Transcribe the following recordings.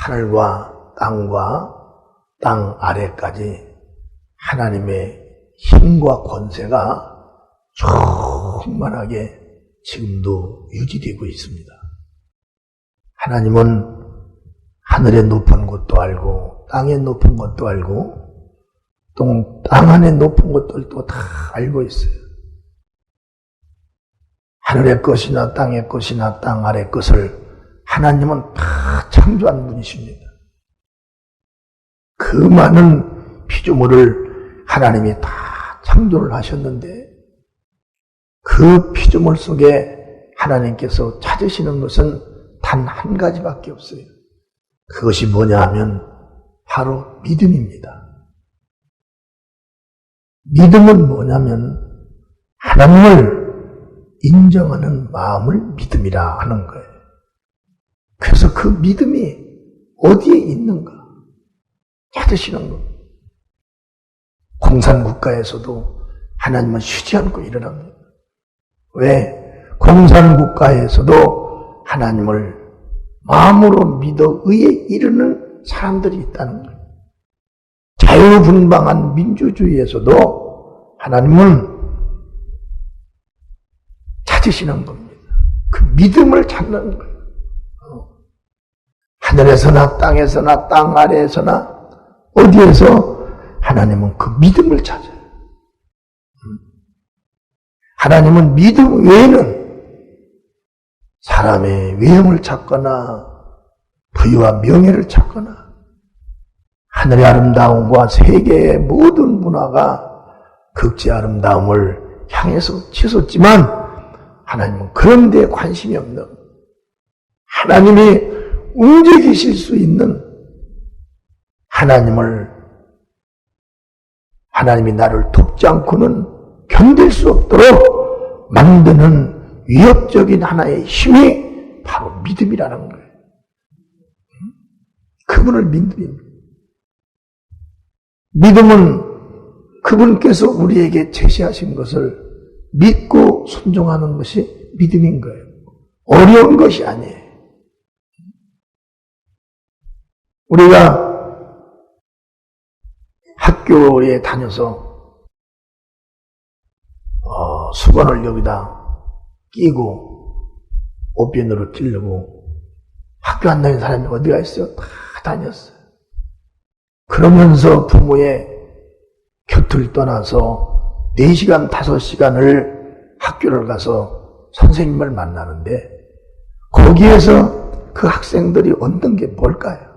하늘과 땅 아래까지 하나님의 힘과 권세가 충만하게 지금도 유지되고 있습니다. 하나님은 하늘의 높은 곳도 알고 땅의 높은 것도 알고 또 땅 안의 높은 것들도 다 알고 있어요. 하늘의 것이나 땅의 것이나 땅 아래 것을 하나님은 다 창조한 분이십니다. 그 많은 피조물을 하나님이 다 창조를 하셨는데 그 피조물 속에 하나님께서 찾으시는 것은 단 한 가지밖에 없어요. 그것이 뭐냐 하면 바로 믿음입니다. 믿음은 뭐냐면 하나님을 인정하는 마음을 믿음이라 하는 거예요. 그래서 그 믿음이 어디에 있는가 찾으시는 겁니다. 공산국가에서도 하나님은 쉬지 않고 일어납니다. 왜? 공산국가에서도 하나님을 마음으로 믿어 의에 이르는 사람들이 있다는 거예요. 자유분방한 민주주의에서도 하나님은 찾으시는 겁니다. 그 믿음을 찾는 거예요. 하늘에서나 땅에서나 땅 아래에서나 어디에서 하나님은 그 믿음을 찾아요. 하나님은 믿음 외에는 사람의 외형을 찾거나 부유와 명예를 찾거나 하늘의 아름다움과 세계의 모든 문화가 극지의 아름다움을 향해서 치솟지만 하나님은 그런 데 관심이 없는 하나님이 움직이실 수 있는 하나님이 나를 돕지 않고는 견딜 수 없도록 만드는 위협적인 하나의 힘이 바로 믿음이라는 거예요. 그분을 믿음입니다. 믿음은 그분께서 우리에게 제시하신 것을 믿고 순종하는 것이 믿음인 거예요. 어려운 것이 아니에요. 우리가 학교에 다녀서 수건을 여기다 끼고 옷변으로 끼려고 학교 안 다니는 사람이 어디가 있어요? 다 다녔어요. 그러면서 부모의 곁을 떠나서 4시간, 5시간을 학교를 가서 선생님을 만나는데 거기에서 그 학생들이 얻는 게 뭘까요?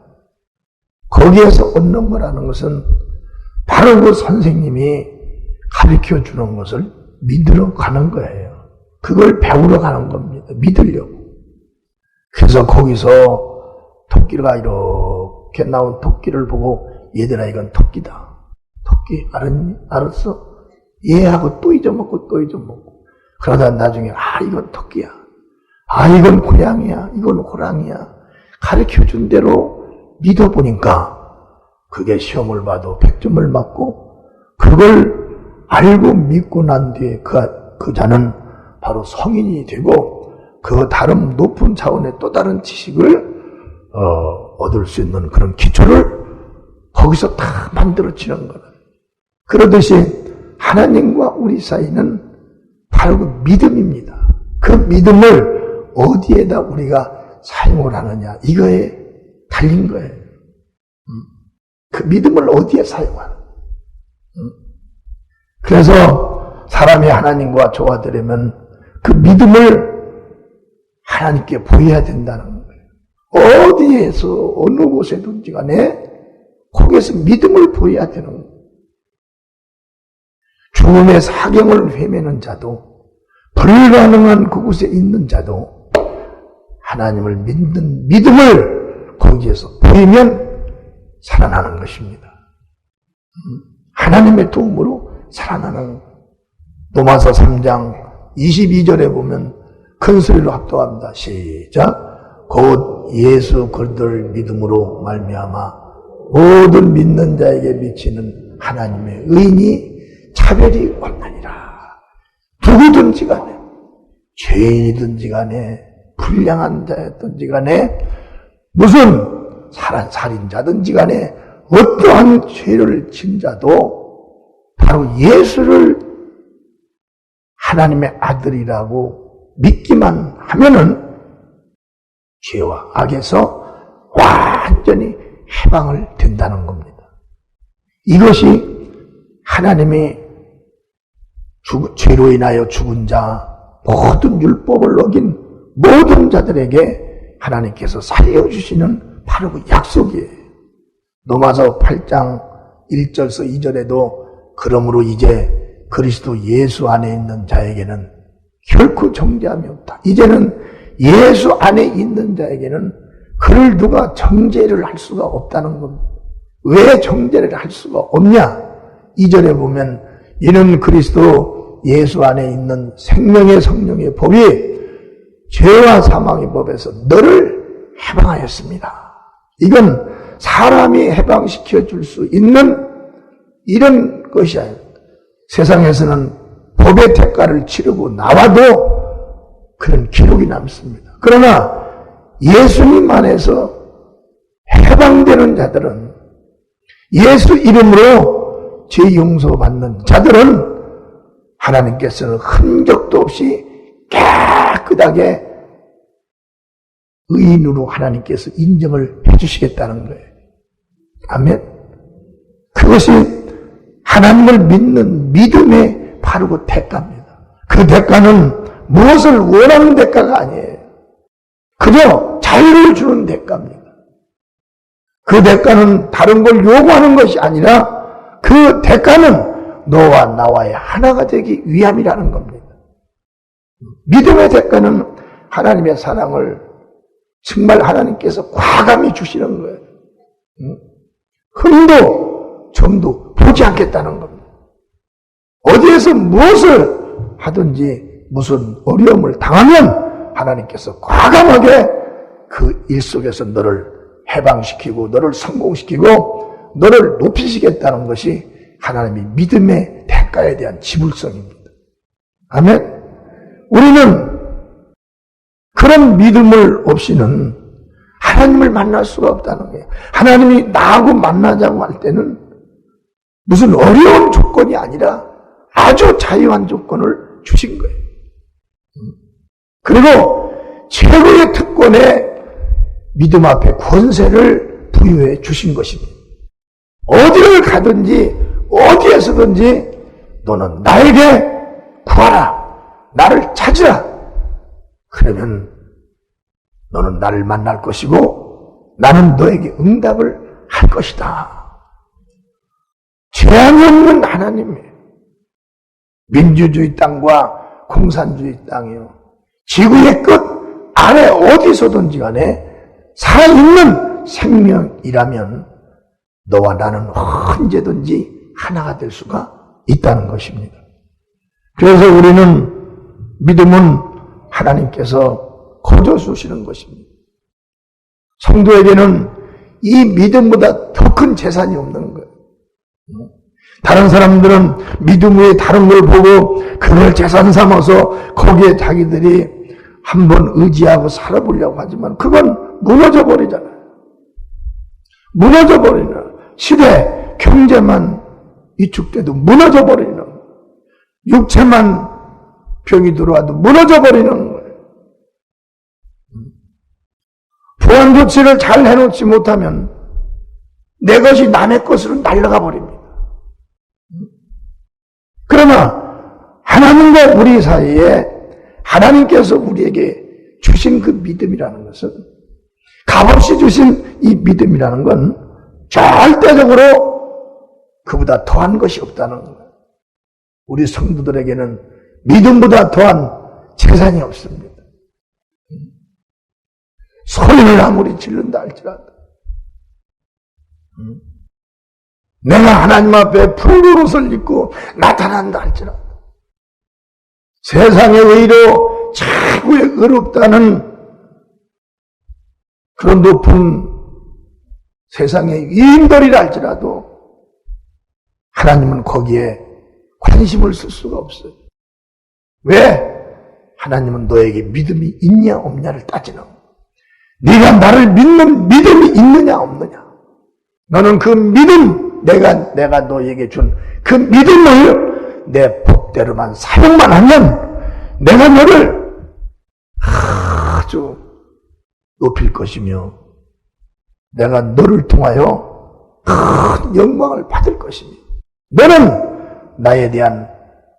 거기에서 얻는 거라는 것은 바로 그 선생님이 가르쳐 주는 것을 믿으러 가는 거예요. 그걸 배우러 가는 겁니다. 믿으려고. 그래서 거기서 토끼가 이렇게 나온 토끼를 보고 얘들아 이건 토끼다. 토끼 알았니? 알았어? 예 하고 또 잊어먹고 또 잊어먹고 그러다 나중에 이건 토끼야. 이건 고양이야. 이건 호랑이야. 가르쳐준 대로 믿어보니까 그게 시험을 봐도 100점을 맞고 그걸 알고 믿고 난 뒤에 그 자는 바로 성인이 되고 그 다른 높은 차원의 또 다른 지식을 얻을 수 있는 그런 기초를 거기서 다 만들어지는 거다. 그러듯이 하나님과 우리 사이는 바로 그 믿음입니다. 그 믿음을 어디에다 우리가 사용을 하느냐 이거에 달린 거예요. 그 믿음을 어디에 사용하는 그래서 사람이 하나님과 조화되려면 그 믿음을 하나님께 보여야 된다는 거예요. 어디에서 어느 곳에든지 간에 거기에서 믿음을 보여야 되는 거예요. 죽음의 사경을 헤매는 자도 불가능한 그곳에 있는 자도 하나님을 믿는 믿음을 거기에서 보이면 살아나는 것입니다. 하나님의 도움으로 살아나는 로마서 3장 22절에 보면 큰 소리로 합독합니다. 시작. 곧 예수 그리스도를 믿음으로 말미암아 모든 믿는 자에게 미치는 하나님의 의인이 차별이 없느니라. 누구든지 간에 죄인이든지 간에 불량한 자였든지 간에 무슨 살인자든지 간에 어떠한 죄를 진 자도 바로 예수를 하나님의 아들이라고 믿기만 하면은 죄와 악에서 완전히 해방을 된다는 겁니다. 이것이 하나님이 죄로 인하여 죽은 자, 모든 율법을 어긴 모든 자들에게 하나님께서 살려주시는 바로 그 약속이에요. 로마서 8장 1절서 2절에도 그러므로 이제 그리스도 예수 안에 있는 자에게는 결코 정죄함이 없다. 이제는 예수 안에 있는 자에게는 그를 누가 정죄를 할 수가 없다는 겁니다. 왜 정죄를 할 수가 없냐? 2절에 보면 이는 그리스도 예수 안에 있는 생명의 성령의 법이 죄와 사망의 법에서 너를 해방하였습니다. 이건 사람이 해방시켜 줄 수 있는 이런 것이 아닙니다. 세상에서는 법의 대가를 치르고 나와도 그런 기록이 남습니다. 그러나 예수님 안에서 해방되는 자들은, 예수 이름으로 죄 용서받는 자들은 하나님께서는 흔적도 없이 깨끗하게 의인으로 하나님께서 인정을 해주시겠다는 거예요. 아멘. 그것이 하나님을 믿는 믿음의 바로 그 대가입니다. 그 대가는 무엇을 원하는 대가가 아니에요. 그저 자유를 주는 대가입니다. 그 대가는 다른 걸 요구하는 것이 아니라 그 대가는 너와 나와의 하나가 되기 위함이라는 겁니다. 믿음의 대가는 하나님의 사랑을 정말 하나님께서 과감히 주시는 거예요. 흠도 점도 보지 않겠다는 겁니다. 어디에서 무엇을 하든지 무슨 어려움을 당하면 하나님께서 과감하게 그 일 속에서 너를 해방시키고 너를 성공시키고 너를 높이시겠다는 것이 하나님의 믿음의 대가에 대한 지불성입니다. 아멘. 우리는 그런 믿음을 없이는 하나님을 만날 수가 없다는 거예요. 하나님이 나하고 만나자고 할 때는 무슨 어려운 조건이 아니라 아주 자유한 조건을 주신 거예요. 그리고 최고의 특권에 믿음 앞에 권세를 부여해 주신 것입니다. 어디를 가든지 어디에서든지 너는 나에게 구하라, 나를 찾으라. 그러면 너는 나를 만날 것이고 나는 너에게 응답을 할 것이다. 제한이 없는 하나님이에요. 민주주의 땅과 공산주의 땅이요, 지구의 끝 아래 어디서든지 간에 살아있는 생명이라면 너와 나는 언제든지 하나가 될 수가 있다는 것입니다. 그래서 우리는 믿음은 하나님께서 거저 주시는 것입니다. 성도에게는 이 믿음보다 더 큰 재산이 없는 거예요. 다른 사람들은 믿음 외에 다른 걸 보고 그걸 재산 삼아서 거기에 자기들이 한번 의지하고 살아보려고 하지만 그건 무너져 버리잖아요. 무너져 버리는 시대, 경제만 위축돼도 무너져 버리는, 육체만 병이 들어와도 무너져 버리는 거예요. 보안 조치를 잘 해놓지 못하면 내 것이 남의 것으로 날아가 버립니다. 그러나 하나님과 우리 사이에 하나님께서 우리에게 주신 그 믿음이라는 것은, 값없이 주신 이 믿음이라는 건 절대적으로 그보다 더한 것이 없다는 거예요. 우리 성도들에게는 믿음보다 더한 재산이 없습니다. 소리를 아무리 지른다 할지라도, 내가 하나님 앞에 붉은 옷을 입고 나타난다 할지라도, 세상의 의로 최고의 의롭다는 그런 높은 세상의 위인들이라 할지라도 하나님은 거기에 관심을 쓸 수가 없어요. 왜? 하나님은 너에게 믿음이 있냐 없냐를 따지는 거예요. 네가 나를 믿는 믿음이 있느냐 없느냐. 너는 그 믿음, 내가 너에게 준 그 믿음을 내 법대로만 사용만 하면 내가 너를 아주 높일 것이며 내가 너를 통하여 큰 영광을 받을 것이며 너는 나에 대한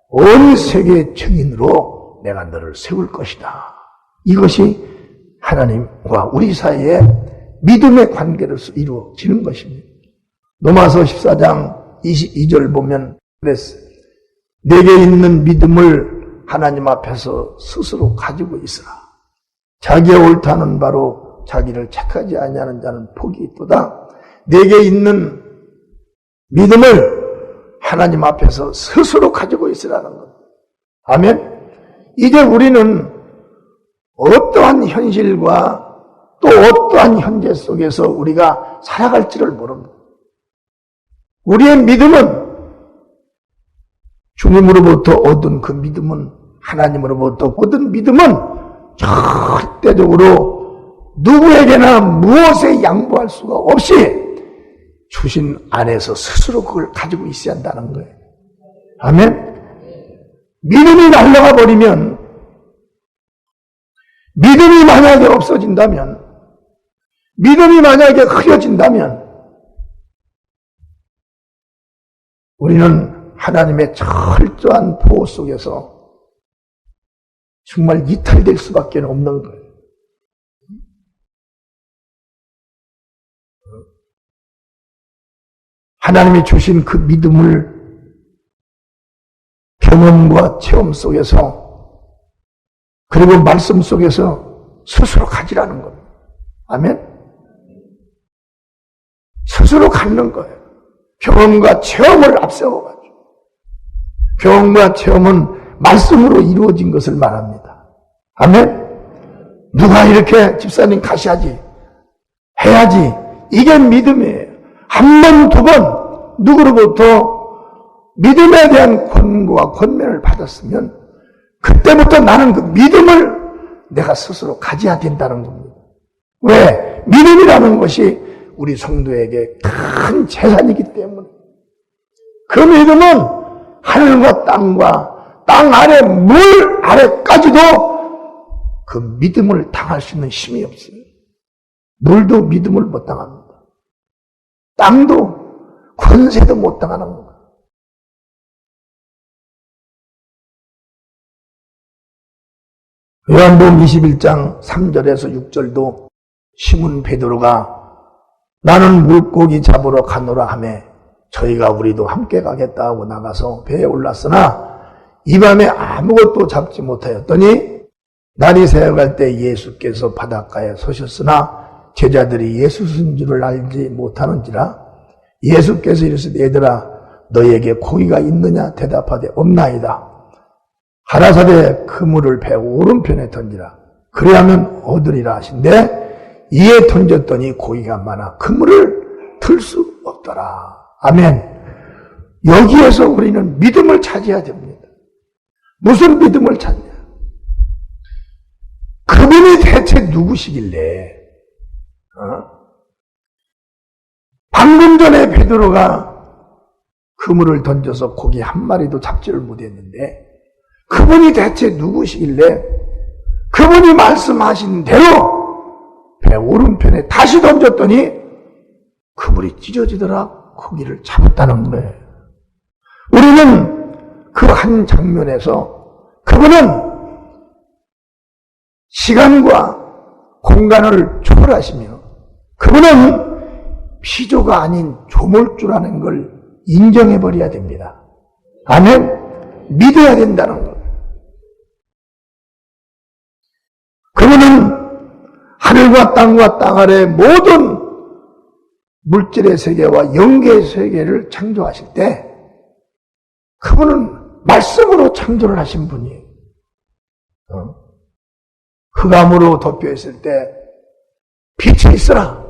온 세계 증인으로 내가 너를 세울 것이다. 이것이 하나님과 우리 사이에 믿음의 관계로서 이루어지는 것입니다. 로마서 14장 22절 보면 그랬어요. 내게 있는 믿음을 하나님 앞에서 스스로 가지고 있으라. 자기의 옳다는 바로 자기를 책하지 아니하는 자는 복이 있도다. 내게 있는 믿음을 하나님 앞에서 스스로 가지고 있으라는 것. 아멘. 이제 우리는 어떠한 현실과 또 어떠한 현재 속에서 우리가 살아갈지를 모릅니다. 우리의 믿음은 주님으로부터 얻은 그 믿음은 하나님으로부터 얻은 믿음은 절대적으로 누구에게나 무엇에 양보할 수가 없이 주신 안에서 스스로 그걸 가지고 있어야 한다는 거예요. 아멘. 믿음이 날아가 버리면, 믿음이 만약에 없어진다면, 믿음이 만약에 흐려진다면 우리는 하나님의 철저한 보호 속에서 정말 이탈될 수밖에 없는 거예요. 하나님이 주신 그 믿음을 경험과 체험 속에서 그리고 말씀 속에서 스스로 가지라는 겁니다. 아멘? 스스로 갖는 거예요. 경험과 체험을 앞세워가지고. 경험과 체험은 말씀으로 이루어진 것을 말합니다. 아멘? 누가 이렇게 집사님 가셔야지, 해야지. 이게 믿음이에요. 한 번, 두 번 누구로부터 믿음에 대한 권고와 권면을 받았으면 그때부터 나는 그 믿음을 내가 스스로 가져야 된다는 겁니다. 왜? 믿음이라는 것이 우리 성도에게 큰 재산이기 때문에 그 믿음은 하늘과 땅 아래 물 아래까지도 그 믿음을 당할 수 있는 힘이 없어요. 물도 믿음을 못 당합니다. 땅도 권세도 못 당하는 거예요. 요한복음 21장 3절에서 6절도 시몬 베드로가 나는 물고기 잡으러 가노라 하며 저희가 우리도 함께 가겠다 하고 나가서 배에 올랐으나 이 밤에 아무것도 잡지 못하였더니 날이 새어갈 때 예수께서 바닷가에 서셨으나 제자들이 예수신 줄을 알지 못하는지라 예수께서 이르시되 얘들아 너희에게 고기가 있느냐 대답하되 없나이다. 가라사대 그물을 배 오른편에 던지라. 그래야면 얻으리라 하신데 이에 던졌더니 고기가 많아 그물을 들 수 없더라. 아멘. 여기에서 우리는 믿음을 찾아야 됩니다. 무슨 믿음을 찾냐? 그분이 대체 누구시길래? 방금 전에 베드로가 그물을 던져서 고기 한 마리도 잡지를 못했는데 그분이 대체 누구시길래 그분이 말씀하신 대로 배 오른편에 다시 던졌더니 그물이 찢어지더라. 고기를 잡았다는 거예요. 우리는 그 한 장면에서 그분은 시간과 공간을 초월하시며 그분은 피조가 아닌 조물주라는 걸 인정해버려야 됩니다. 아멘? 믿어야 된다는 것. 그분은 하늘과 땅 아래 모든 물질의 세계와 영계의 세계를 창조하실 때 그분은 말씀으로 창조를 하신 분이에요. 흑암으로 덮여있을 때 빛이 있어라.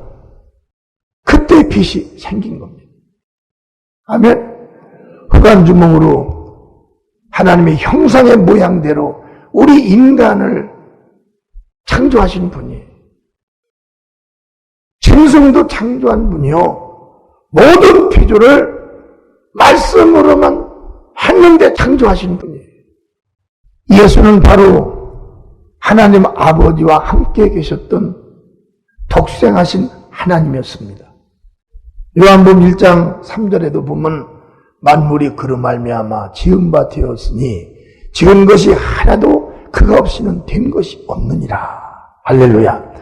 그때 빛이 생긴 겁니다. 아멘. 흑암 주먹으로 하나님의 형상의 모양대로 우리 인간을 창조하신 분이에요. 짐승도 창조한 분이요 모든 피조를 말씀으로만 했는데 창조하신 분이에요. 예수는 바로 하나님 아버지와 함께 계셨던 독생하신 하나님이었습니다. 요한복음 1장 3절에도 보면 만물이 그로 말미암아 지은 바 되었으니 지은 것이 하나도 그가 없이는 된 것이 없느니라. 할렐루야.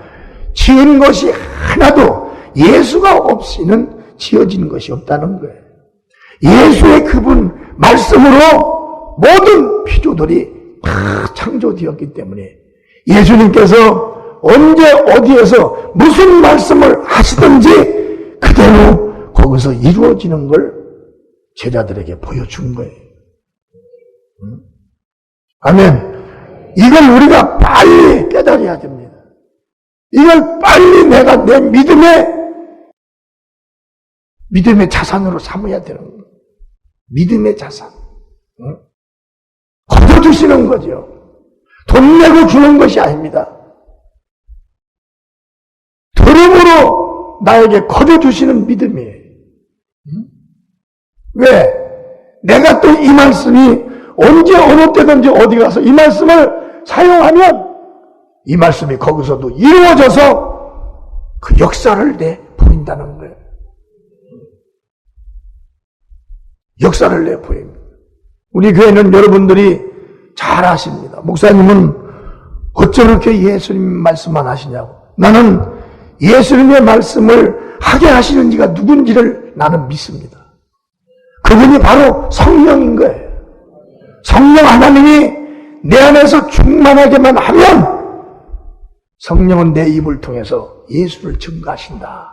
지은 것이 하나도 예수가 없이는 지어진 것이 없다는 거예요. 예수의 그분 말씀으로 모든 피조들이 다 창조되었기 때문에 예수님께서 언제 어디에서 무슨 말씀을 하시든지 그대로 거기서 이루어지는 걸 제자들에게 보여준 거예요. 아멘. 이걸 우리가 빨리 깨달아야 됩니다. 이걸 빨리 내가 내 믿음의 자산으로 삼아야 되는 거예요. 믿음의 자산. 거둬주시는 거죠. 돈 내고 주는 것이 아닙니다. 들음으로 나에게 거둬주시는 믿음이에요. 왜? 내가 또 이 말씀이 언제 어느 때든지 어디 가서 이 말씀을 사용하면 이 말씀이 거기서도 이루어져서 그 역사를 내 보인다는 거예요. 역사를 내 보입니다. 우리 교회는 여러분들이 잘 아십니다. 목사님은 어쩜 그렇게 예수님 말씀만 하시냐고. 나는 예수님의 말씀을 하게 하시는 이가 누군지를 나는 믿습니다. 그분이 바로 성령인 거예요. 성령 하나님이 내 안에서 충만하게만 하면 성령은 내 입을 통해서 예수를 증거하신다.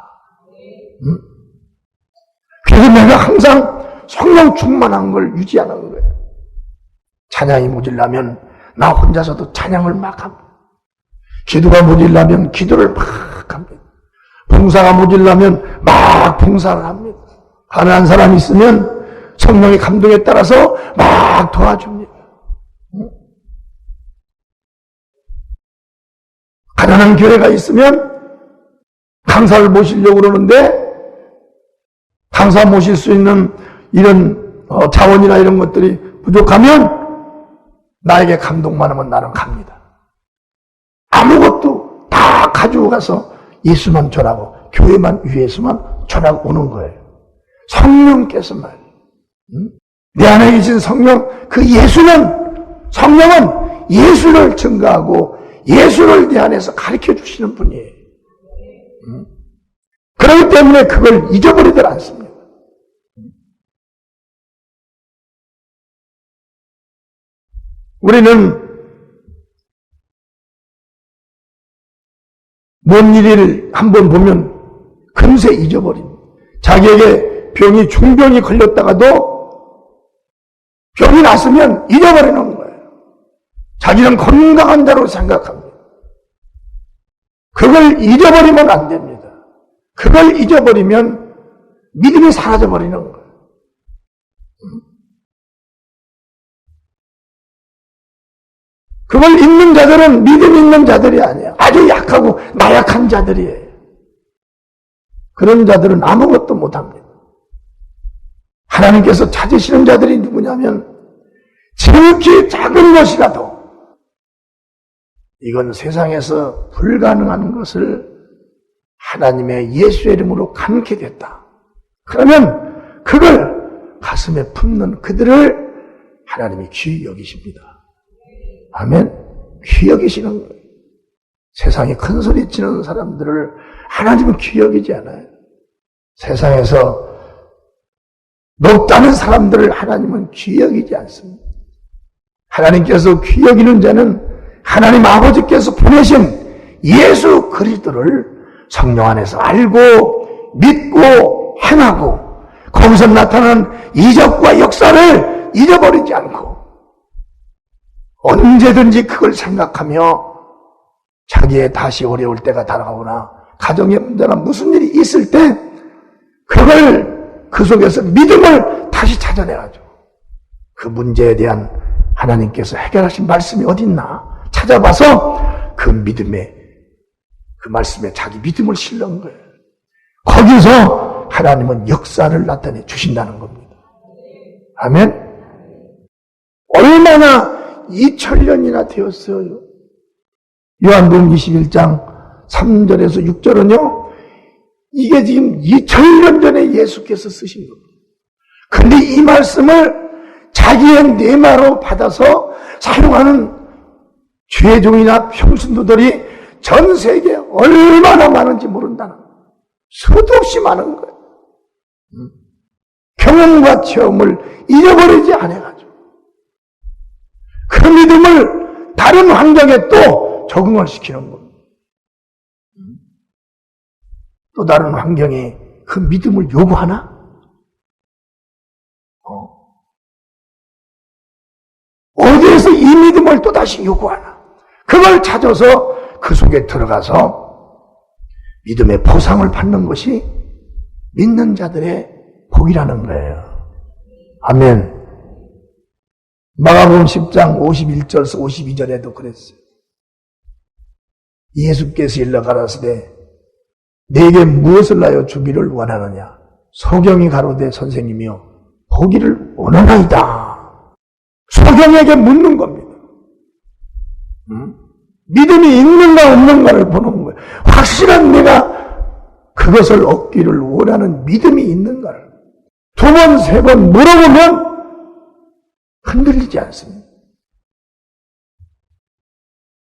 그래서 내가 항상 성령 충만한 걸 유지하는 거예요. 찬양이 모질라면 나 혼자서도 찬양을 막 합니다. 기도가 모질라면 기도를 막 합니다. 봉사가 모질라면 막 봉사를 합니다. 가난한 사람이 있으면 성령의 감동에 따라서 막 도와줍니다. 가난한 교회가 있으면 강사를 모시려고 그러는데 강사 모실 수 있는 이런 자원이나 이런 것들이 부족하면 나에게 감동만 하면 나는 갑니다. 아무것도 다 가지고 가서 예수만 전하고 교회만 위해서만 전하고 오는 거예요. 성령께서 말이에요. 내 안에 계신 성령, 그 성령은 예수를 증거하고 예수를 내 안에서 가르쳐 주시는 분이에요. 그렇기 때문에 그걸 잊어버리들 않습니다. 우리는 뭔 일을 한번 보면 금세 잊어버립니다. 자기에게 중병이 걸렸다가도 병이 났으면 잊어버리는 거예요. 자기는 건강한 자로 생각합니다. 그걸 잊어버리면 안 됩니다. 그걸 잊어버리면 믿음이 사라져버리는 거예요. 그걸 잊는 자들은 믿음 있는 자들이 아니에요. 아주 약하고 나약한 자들이에요. 그런 자들은 아무것도 못합니다. 하나님께서 찾으시는 자들이 누구냐면 지극히 작은 것이라도 이건 세상에서 불가능한 것을 하나님의 예수의 이름으로 감게 됐다. 그러면 그걸 가슴에 품는 그들을 하나님이 귀히 여기십니다. 아멘. 귀히 여기시는 거예요. 세상에 큰 소리 치는 사람들을 하나님은 귀히 여기지 않아요. 세상에서 높다는 사람들을 하나님은 귀히 여기지 않습니다. 하나님께서 귀히 여기는 자는 하나님 아버지께서 보내신 예수 그리스도를 성령 안에서 알고 믿고 행하고 거기서 나타나는 이적과 역사를 잊어버리지 않고 언제든지 그걸 생각하며 자기의 다시 어려울 때가 다가오나 가정의 문제나 무슨 일이 있을 때 그걸 그 속에서 믿음을 다시 찾아내야죠. 그 문제에 대한 하나님께서 해결하신 말씀이 어딨나 찾아봐서 그 말씀에 자기 믿음을 실는 거예요. 거기서 하나님은 역사를 나타내 주신다는 겁니다. 아멘. 얼마나 2000년이나 되었어요. 요한복음 21장 3절에서 6절은요, 이게 지금 2000년 전에 예수께서 쓰신 겁니다. 근데 이 말씀을 자기의 내마로 받아서 사용하는 죄종이나 평신도들이 전 세계에 얼마나 많은지 모른다는 거예요. 수도 없이 많은 거예요. 경험과 체험을 잊어버리지 않아가지고 그 믿음을 다른 환경에 또 적응을 시키는 겁니다. 또 다른 환경에 그 믿음을 요구하나? 어디에서 이 믿음을 또다시 요구하나? 그걸 찾아서 그 속에 들어가서 믿음의 보상을 받는 것이 믿는 자들의 복이라는 거예요. 아멘. 마가복음 10장 51절에서 52절에도 그랬어요. 예수께서 일러 가라사대 내게 무엇을 하여 주기를 원하느냐? 소경이 가로되 선생님이여 보기를 원하나이다. 소경에게 묻는 겁니다. 믿음이 있는가 없는가를 보는 거예요. 확실한 내가 그것을 얻기를 원하는 믿음이 있는가를 두 번, 세 번 물어보면 흔들리지 않습니다.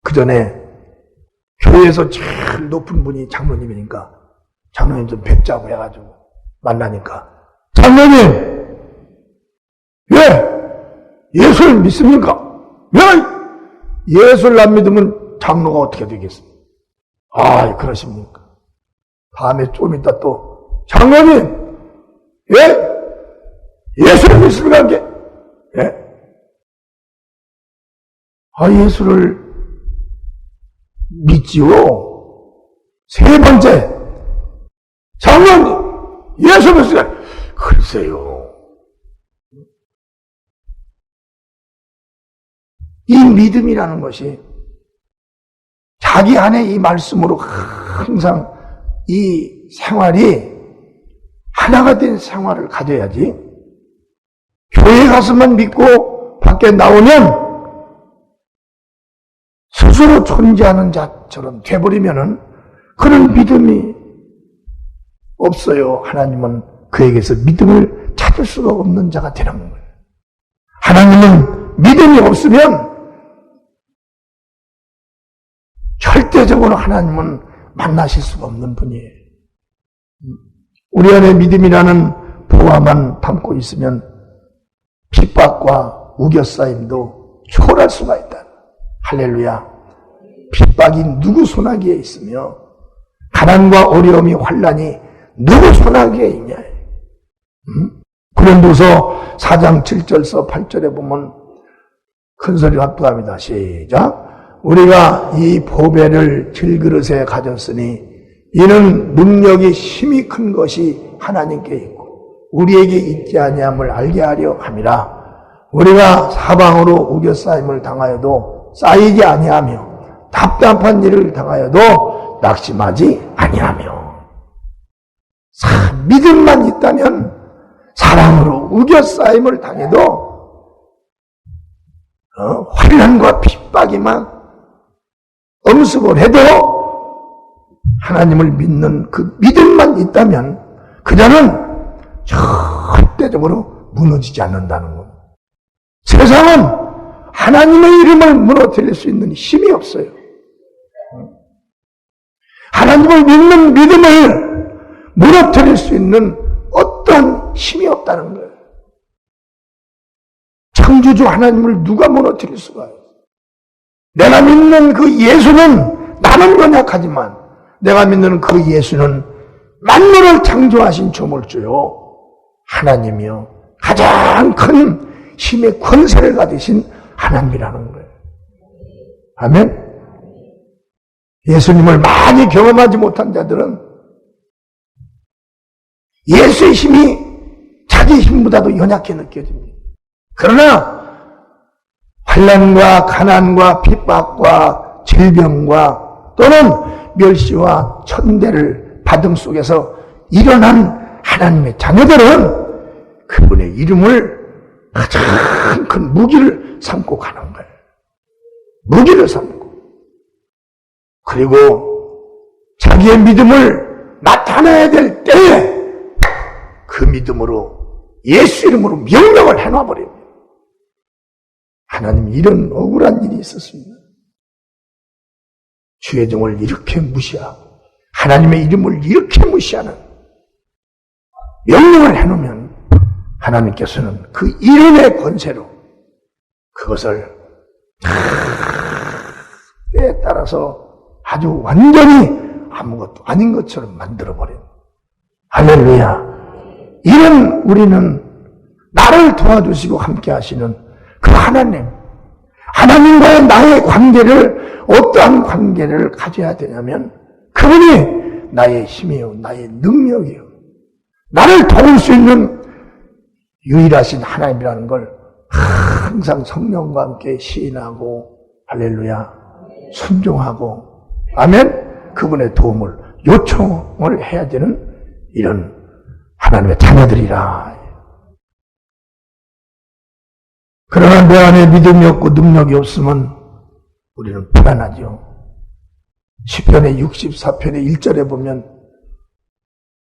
그 전에 교회에서 제일 높은 분이 장로님이니까 장로님 좀 뵙자고 해가지고 만나니까 장로님 왜 예수를 믿습니까? 왜 예수를 안 믿으면 장로가 어떻게 되겠습니까? 아, 그러십니까? 다음에 좀 이따 또 장로님 예? 예수를 믿습니까? 예? 아, 예수를 믿지요. 세 번째 장로님 예수 믿습니까? 글쎄요. 이 믿음이라는 것이 자기 안에 이 말씀으로 항상 이 생활이 하나가 된 생활을 가져야지 교회 가서만 믿고 밖에 나오면 스스로 존재하는 자처럼 돼버리면은 그런 믿음이 없어요. 하나님은 그에게서 믿음을 찾을 수가 없는 자가 되는 거예요. 하나님은 믿음이 없으면 절대적으로 하나님은 만나실 수가 없는 분이에요. 우리 안에 믿음이라는 보화만 담고 있으면 핍박과 우겨싸임도 초월할 수가 있다. 할렐루야. 핍박이 누구 손아귀에 있으며 가난과 어려움이 환난이 누구 손아귀에 있냐. 고린도서 4장 7절서 8절에 보면 큰 소리로 합독합니다. 시작. 우리가 이 보배를 질그릇에 가졌으니 이는 능력이 힘이 큰 것이 하나님께 있고 우리에게 있지 아니함을 알게 하려 함이라. 우리가 사방으로 우겨싸임을 당하여도 쌓이지 아니하며 답답한 일을 당하여도 낙심하지 아니하며. 믿음만 있다면 사랑으로 우겨싸임을 당해도 환난과 핍박이만 엄습을 해도 하나님을 믿는 그 믿음만 있다면 그 자는 절대적으로 무너지지 않는다는 겁니다. 세상은 하나님의 이름을 무너뜨릴 수 있는 힘이 없어요. 하나님을 믿는 믿음을 무너뜨릴 수 있는 어떤 힘이 없다는 거예요. 창조주 하나님을 누가 무너뜨릴 수가 있어요. 내가 믿는 그 예수는 나는 연약하지만 내가 믿는 그 예수는 만물을 창조하신 조물주요 하나님이요 가장 큰 힘의 권세를 가지신 하나님이라는 거예요. 아멘. 예수님을 많이 경험하지 못한 자들은 예수의 힘이 자기 힘보다도 연약해 느껴집니다. 그러나 환난과 가난과 핍박과 질병과 또는 멸시와 천대를 받음 속에서 일어난 하나님의 자녀들은 그분의 이름을 가장 큰 무기를 삼고 가는 거예요. 무기를 삼고. 그리고 자기의 믿음을 나타내야 될 때에 그 믿음으로 예수 이름으로 명령을 해놔버립니다. 하나님 이런 억울한 일이 있었습니다. 주의 종을 이렇게 무시하고 하나님의 이름을 이렇게 무시하는 명령을 해놓으면 하나님께서는 그 이름의 권세로 그것을 때에 따라서 아주 완전히 아무것도 아닌 것처럼 만들어버린 할렐루야. 이런 우리는 나를 도와주시고 함께 하시는 그 하나님과의 나의 관계를 어떠한 관계를 가져야 되냐면 그분이 나의 힘이요 나의 능력이요 나를 도울 수 있는 유일하신 하나님이라는 걸 항상 성령과 함께 시인하고 할렐루야 순종하고 아멘 그분의 도움을 요청을 해야 되는 이런 하나님의 자녀들이라. 그러나 내 안에 믿음이 없고 능력이 없으면 우리는 불안하죠. 시편의 64편의 1절에 보면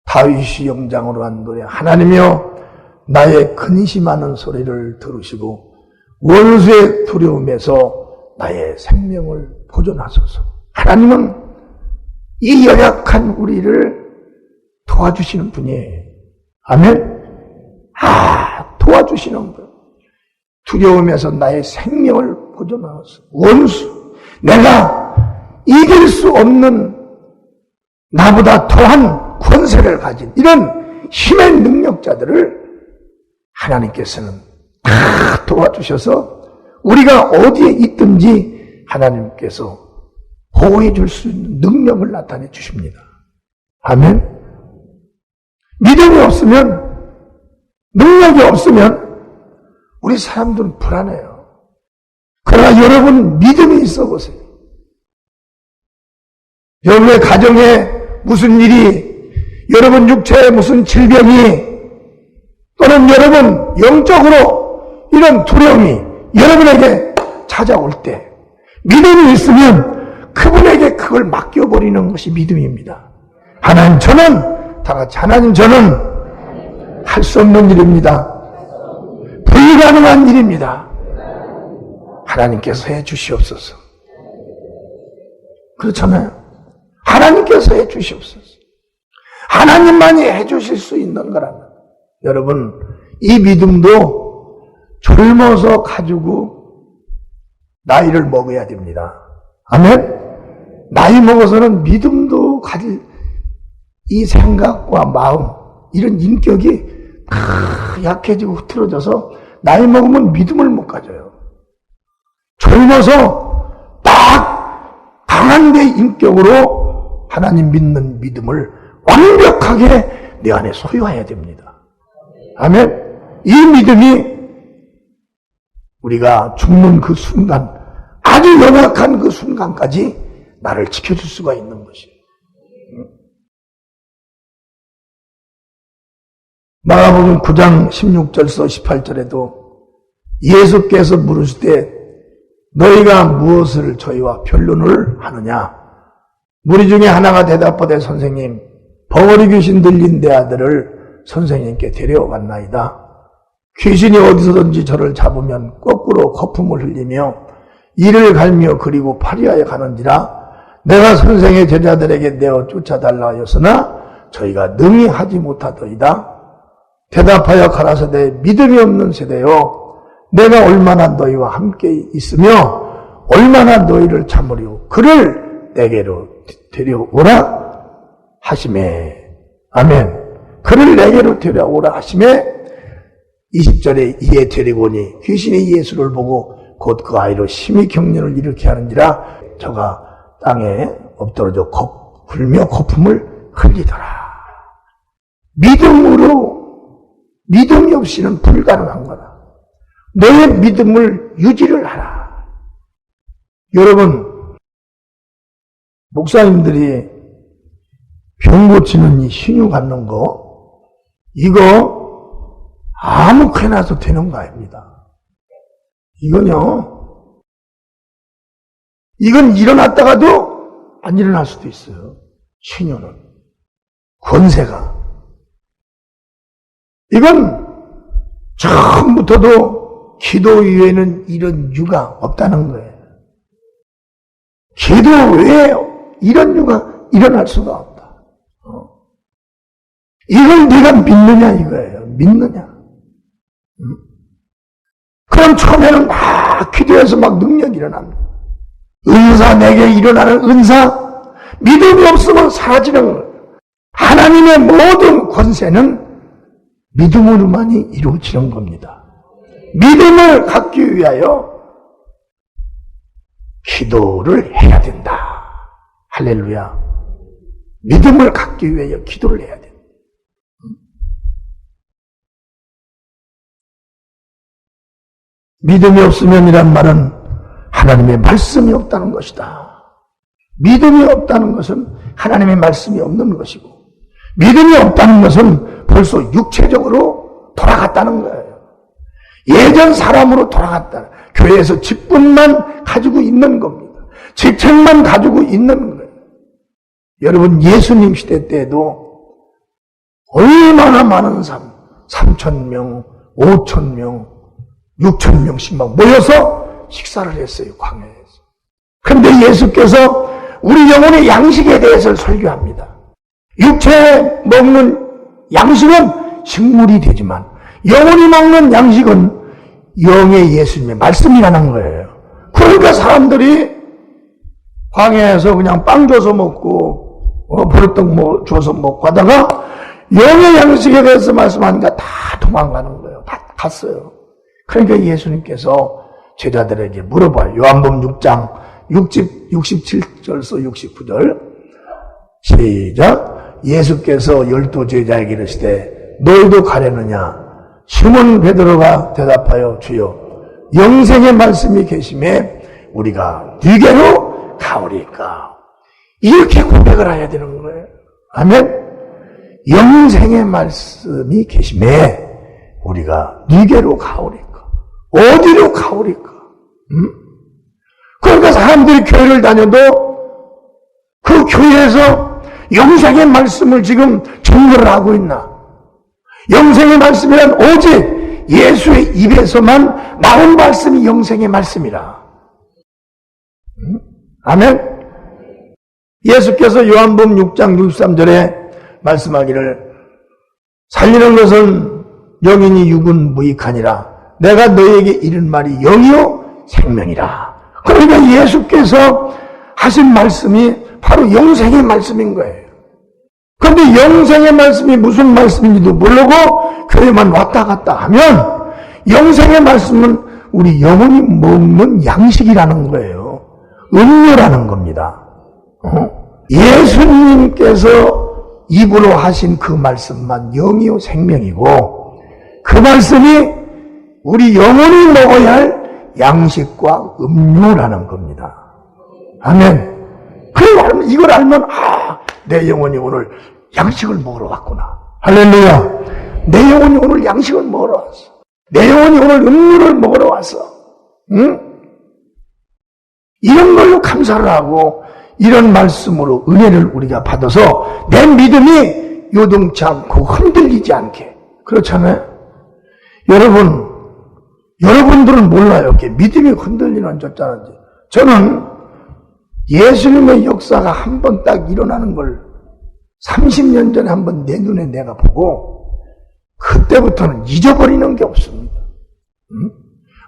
다윗이 영장으로 한 노래 하나님이여 나의 근심하는 소리를 들으시고 원수의 두려움에서 나의 생명을 보존하소서. 하나님은 이 연약한 우리를 도와주시는 분이에요. 아멘? 도와주시는 분. 두려움에서 나의 생명을 보존하소서. 원수, 내가 이길 수 없는 나보다 더한 권세를 가진 이런 힘의 능력자들을 하나님께서는 다 도와주셔서 우리가 어디에 있든지 하나님께서 보호해 줄 수 있는 능력을 나타내 주십니다. 아멘? 믿음이 없으면, 능력이 없으면 우리 사람들은 불안해요. 그러나 여러분 믿음이 있어 보세요. 여러분의 가정에 무슨 일이, 여러분 육체에 무슨 질병이, 또는 여러분 영적으로 이런 두려움이 여러분에게 찾아올 때 믿음이 있으면 그분에게 그걸 맡겨버리는 것이 믿음입니다. 하나님 저는 다 같이 하나님 저는 할 수 없는 일입니다. 불가능한 일입니다. 하나님께서 해 주시옵소서. 그렇잖아요. 하나님께서 해 주시옵소서. 하나님만이 해 주실 수 있는 거라면 여러분 이 믿음도 젊어서 가지고 나이를 먹어야 됩니다. 아멘? 나이 먹어서는 믿음도 가질 이 생각과 마음 이런 인격이 약해지고 흐트러져서 나이 먹으면 믿음을 못 가져요. 젊어서 딱 강한 내 인격으로 하나님 믿는 믿음을 완벽하게 내 안에 소유해야 됩니다. 아멘. 이 믿음이 우리가 죽는 그 순간 아주 연약한 그 순간까지 나를 지켜줄 수가 있는 것이에요. 마가복음 9장 16절서 18절에도 예수께서 물으시되 너희가 무엇을 저희와 변론을 하느냐? 무리 중에 하나가 대답하되 선생님 벙어리 귀신 들린 내 아들을 선생님께 데려왔나이다. 귀신이 어디서든지 저를 잡으면 거꾸로 거품을 흘리며 이를 갈며 그리고 파리하여 가는지라 내가 선생의 제자들에게 내어 쫓아달라 하였으나 저희가 능히 하지 못하더이다. 대답하여 가라사대 믿음이 없는 세대여 내가 얼마나 너희와 함께 있으며 얼마나 너희를 참으리오 그를 내게로 데려오라 하시매. 아멘. 그를 내게로 데려오라 하시매 20절에 이에 데리고 오니 귀신이 예수를 보고 곧 그 아이로 심히 경련을 일으켜 하는지라 저가 땅에 엎드러져 굴며 거품을 흘리더라. 믿음이 없이는 불가능한 거다. 너의 믿음을 유지를 하라. 여러분 목사님들이 병 고치는 이 신유 갖는 거, 이거 아무렇게나 해도 되는 거 아닙니다. 이건 일어났다가도 안 일어날 수도 있어요. 신유는. 권세가. 이건 처음부터도 기도 외에는 이런 유가 없다는 거예요. 기도 외에 이런 유가 일어날 수가 없다. 이걸 네가 믿느냐 이거예요. 믿느냐. 그럼 처음에는 막 기도해서 막 능력이 일어납니다. 은사, 내게 일어나는 은사, 믿음이 없으면 사라지는 거예요. 하나님의 모든 권세는 믿음으로만이 이루어지는 겁니다. 믿음을 갖기 위하여 기도를 해야 된다. 할렐루야. 믿음을 갖기 위하여 기도를 해야 된다. 믿음이 없으면이란 말은 하나님의 말씀이 없다는 것이다. 믿음이 없다는 것은 하나님의 말씀이 없는 것이고, 믿음이 없다는 것은 벌써 육체적으로 돌아갔다는 거예요. 예전 사람으로 돌아갔다. 교회에서 직분만 가지고 있는 겁니다. 직책만 가지고 있는 거예요. 여러분, 예수님 시대 때도 얼마나 많은 3,000명, 5,000명, 6,000명씩 막 모여서 식사를 했어요, 광야에서. 그런데 예수께서 우리 영혼의 양식에 대해서 설교합니다. 육체 먹는 양식은 식물이 되지만 영혼이 먹는 양식은 영의 예수님의 말씀이라는 거예요. 그러니까 사람들이 광야에서 그냥 빵 줘서 먹고 버릇떡 줘서 먹고 하다가 영의 양식에 대해서 말씀하니까 다 도망가는 거예요. 다 갔어요. 그러니까 예수님께서 제자들에게 물어봐요. 요한복음 6장 67절에서 69절 시작. 예수께서 12 제자에게 이르시되 너희도 가려느냐? 시몬 베드로가 대답하여 주여 영생의 말씀이 계심에 우리가 네게로 가오리까? 이렇게 고백을 해야 되는 거예요. 아멘. 영생의 말씀이 계심에 우리가 네게로 가오리까? 어디로 가오리까? 그러니까 사람들이 교회를 다녀도 그 교회에서 영생의 말씀을 지금 증거를 하고 있나? 영생의 말씀이란 오직 예수의 입에서만 나온 말씀이 영생의 말씀이라. 아멘? 예수께서 요한복음 6장 63절에 말씀하기를 살리는 것은 영이니 육은 무익하니라. 내가 너에게 이른 말이 영이요 생명이라. 그러니까 예수께서 하신 말씀이 바로 영생의 말씀인 거예요. 그런데 영생의 말씀이 무슨 말씀인지도 모르고 교회만 왔다 갔다 하면 영생의 말씀은 우리 영혼이 먹는 양식이라는 거예요. 음료라는 겁니다. 예수님께서 입으로 하신 그 말씀만 영이요 생명이고 그 말씀이 우리 영혼이 먹어야 할 양식과 음료라는 겁니다. 아멘. 이걸 알면 내 영혼이 오늘 양식을 먹으러 왔구나. 할렐루야. 내 영혼이 오늘 양식을 먹으러 왔어. 내 영혼이 오늘 음료를 먹으러 왔어. 응? 이런 걸로 감사를 하고 이런 말씀으로 은혜를 우리가 받아서 내 믿음이 요동치 않고 흔들리지 않게. 그렇잖아요. 여러분들은 몰라요. 이렇게 믿음이 흔들리는 졌자는지. 저는 예수님의 역사가 한 번 딱 일어나는 걸 30년 전에 한 번 내 눈에 내가 보고 그때부터는 잊어버리는 게 없습니다.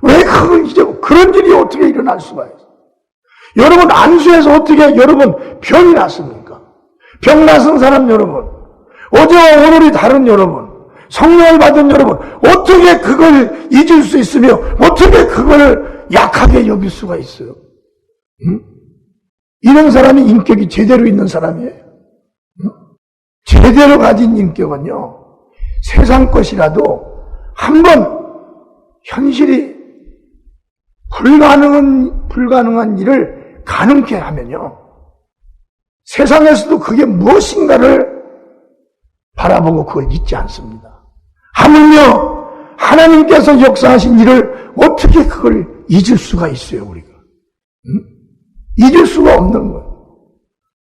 왜 그걸 잊어버려? 그런 일이 어떻게 일어날 수가 있어요? 여러분 안수에서 어떻게 여러분 병이 났습니까? 병 났은 사람 여러분, 어제와 오늘이 다른 여러분, 성령을 받은 여러분, 어떻게 그걸 잊을 수 있으며 어떻게 그걸 약하게 여길 수가 있어요? 이런 사람이 인격이 제대로 있는 사람이에요. 제대로 가진 인격은요, 세상 것이라도 한번 현실이 불가능한 일을 가능케 하면요, 세상에서도 그게 무엇인가를 바라보고 그걸 잊지 않습니다. 하물며 하나님께서 역사하신 일을 어떻게 그걸 잊을 수가 있어요, 우리가. 잊을 수가 없는 거예요.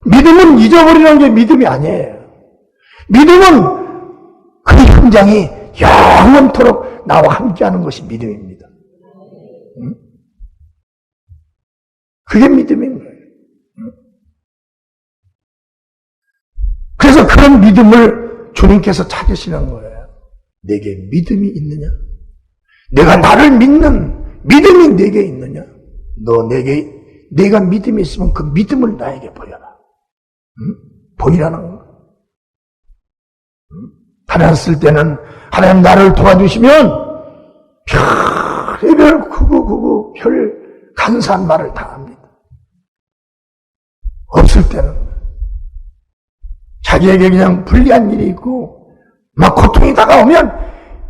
믿음은 잊어버리는 게 믿음이 아니에요. 믿음은 그 현장이 영원토록 나와 함께하는 것이 믿음입니다. 그게 믿음인 거예요. 그래서 그런 믿음을 주님께서 찾으시는 거예요. 내게 믿음이 있느냐? 내가 나를 믿는 믿음이 내게 있느냐? 내가 믿음이 있으면 그 믿음을 나에게 보여라. 보이라는 거. 하나님 쓸 때는 하나님 나를 도와주시면 별의별 크고 별 간사한 말을 다 합니다. 없을 때는 자기에게 그냥 불리한 일이 있고 막 고통이 다가오면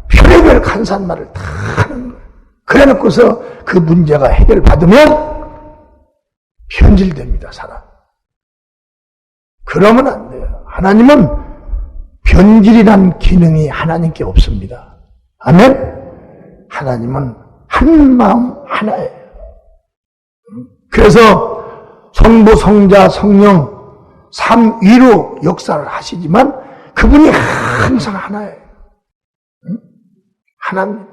별의별 간사한 말을 다 하는 거예요. 그래 놓고서 그 문제가 해결받으면 변질됩니다, 사람. 그러면 안 돼요. 하나님은 변질이란 기능이 하나님께 없습니다. 아멘? 하나님은 한 마음 하나예요. 그래서 성부, 성자, 성령 삼위로 역사를 하시지만 그분이 항상 하나예요. 하나님.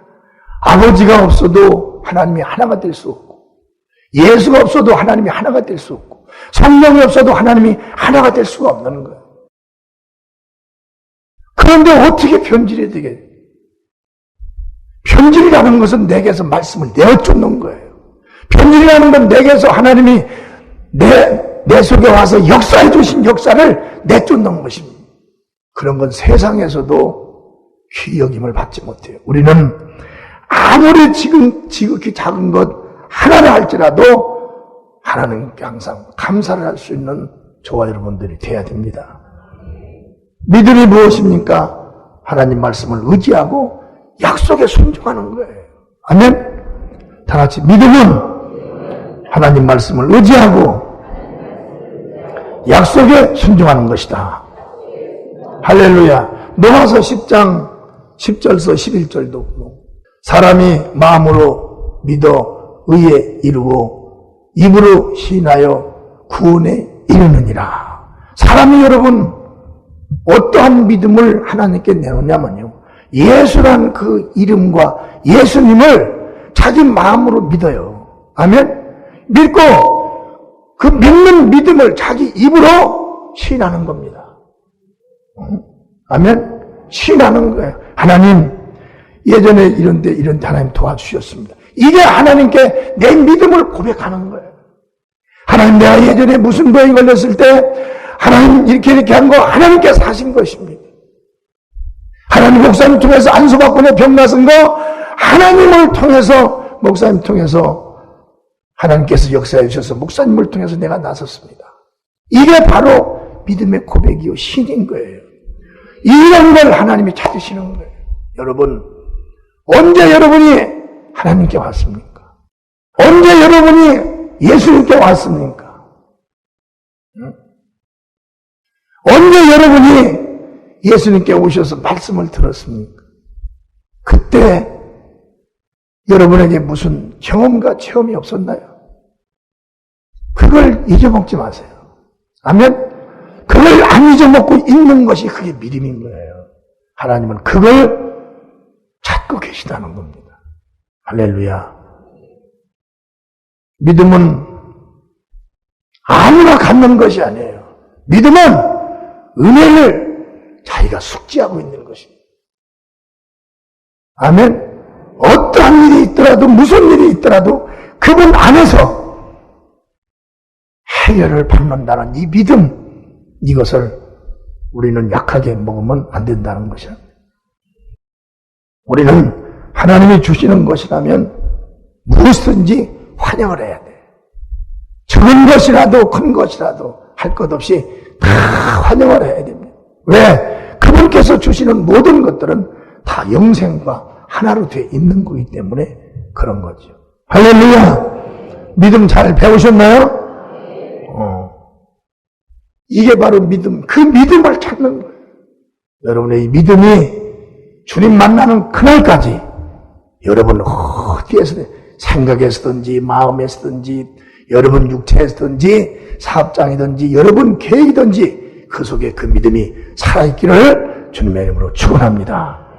아버지가 없어도 하나님이 하나가 될 수 없고, 예수가 없어도 하나님이 하나가 될 수 없고, 성령이 없어도 하나님이 하나가 될 수가 없는 거예요. 그런데 어떻게 변질이 되게? 변질이라는 것은 내게서 말씀을 내어쫓는 거예요. 변질이라는 건 내게서 하나님이 내 속에 와서 역사해 주신 역사를 내쫓는 것입니다. 그런 건 세상에서도 귀 여김을 받지 못해요. 우리는 아무리 지극히 작은 것 하나를 할지라도 하나님께 항상 감사를 할 수 있는 저와 여러분들이 돼야 됩니다. 믿음이 무엇입니까? 하나님 말씀을 의지하고 약속에 순종하는 거예요. 아멘? 다 같이 믿음은 하나님 말씀을 의지하고 약속에 순종하는 것이다. 할렐루야. 로마서 10장 10절서 11절도 사람이 마음으로 믿어 의에 이르고 입으로 시인하여 구원에 이르느니라. 사람이 여러분 어떠한 믿음을 하나님께 내놓냐면요, 예수란 그 이름과 예수님을 자기 마음으로 믿어요. 아멘? 믿고 그 믿는 믿음을 자기 입으로 시인하는 겁니다. 아멘? 시인하는 거예요. 하나님, 예전에 이런데 하나님 도와주셨습니다. 이게 하나님께 내 믿음을 고백하는 거예요. 하나님, 내가 예전에 무슨 병이 걸렸을 때 하나님 이렇게 한 거 하나님께서 하신 것입니다. 하나님 목사님 통해서 안수받고 내 병 나선 거 하나님을 통해서, 목사님 통해서 하나님께서 역사해 주셔서 목사님을 통해서 내가 나섰습니다. 이게 바로 믿음의 고백이요 신인 거예요. 이런 걸 하나님이 찾으시는 거예요. 여러분, 언제 여러분이 하나님께 왔습니까? 언제 여러분이 예수님께 왔습니까? 언제 여러분이 예수님께 오셔서 말씀을 들었습니까? 그때 여러분에게 무슨 경험과 체험이 없었나요? 그걸 잊어먹지 마세요. 아멘? 그걸 안 잊어먹고 있는 것이 그게 믿음인 거예요. 하나님은 그걸 찾고 계시다는 겁니다. 할렐루야. 믿음은 아무나 갖는 것이 아니에요. 믿음은 은혜를 자기가 숙지하고 있는 것입니다. 아멘? 어떠한 일이 있더라도, 무슨 일이 있더라도 그분 안에서 해결을 받는다는 이 믿음, 이것을 우리는 약하게 먹으면 안 된다는 것이야. 우리는 하나님이 주시는 것이라면 무엇이든지 환영을 해야 돼. 적은 것이라도 큰 것이라도 할 것 없이 다 환영을 해야 됩니다. 왜? 그분께서 주시는 모든 것들은 다 영생과 하나로 되어 있는 거기 때문에 그런 거죠. 할렐루야! 믿음 잘 배우셨나요? 이게 바로 믿음, 그 믿음을 찾는 거예요. 여러분의 이 믿음이 주님 만나는 그날까지 여러분 어디에서든 생각에서든지 마음에서든지 여러분 육체에서든지 사업장이든지 여러분 계획이든지 그 속에 그 믿음이 살아있기를 주님의 이름으로 축원합니다.